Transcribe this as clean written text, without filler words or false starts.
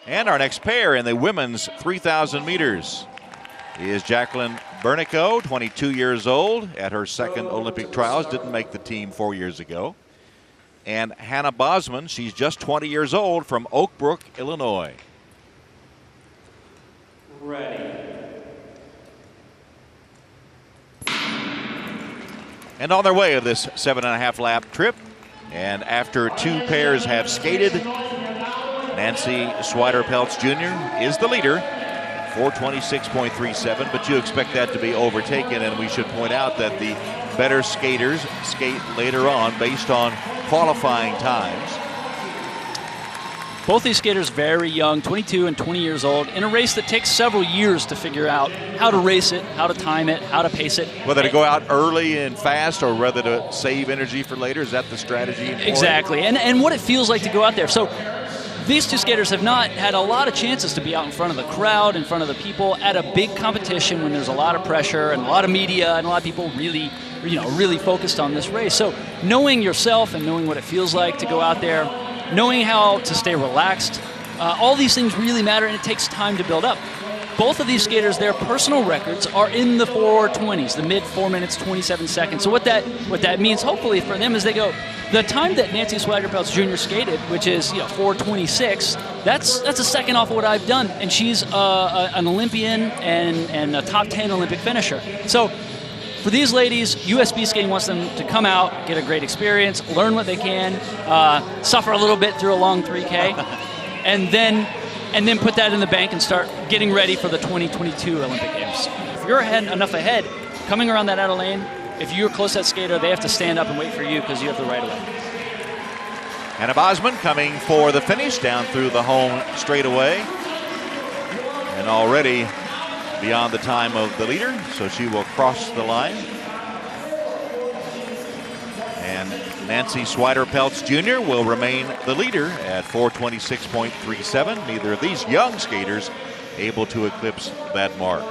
And our next pair in the women's 3,000 meters is Jacqueline Bernico, 22 years old, at her second Olympic trials. Didn't make the team 4 years ago. And Hannah Bosman, she's just 20 years old, from Oak Brook, Illinois. Ready. And on their way of this 7.5 lap trip, and after two pairs have skated, Nancy Swider-Peltz Jr. is the leader, 4:26.37, but you expect that to be overtaken, and we should point out that the better skaters skate later on based on qualifying times. Both these skaters very young, 22 and 20 years old, in a race that takes several years to figure out how to race it, how to time it, how to pace it. Whether to go out early and fast or whether to save energy for later, is that the strategy? Exactly, and what it feels like to go out there. So these two skaters have not had a lot of chances to be out in front of the crowd, in front of the people, at a big competition when there's a lot of pressure and a lot of media and a lot of people really focused on this race. So knowing yourself and knowing what it feels like to go out there, knowing how to stay relaxed, all these things really matter, and it takes time to build up. Both of these skaters, their personal records are in the 4:20s, the mid 4 minutes 27 seconds. So what that means, hopefully for them, is they go, the time that Nancy Swider-Peltz Jr. skated, which is 4:26, that's a second off of what I've done, and she's an Olympian and a top 10 Olympic finisher. So for these ladies, US Speedskating wants them to come out, get a great experience, learn what they can, suffer a little bit through a long 3K, and then put that in the bank and start getting ready for the 2022 Olympic Games. If you're enough ahead, coming around that outer lane, if you're close to that skater, they have to stand up and wait for you because you have the right of way. Hannah Bosman coming for the finish down through the home straightaway, and already beyond the time of the leader, so she will cross the line. And Nancy Swider-Peltz Jr. will remain the leader at 4:26.37. Neither of these young skaters able to eclipse that mark.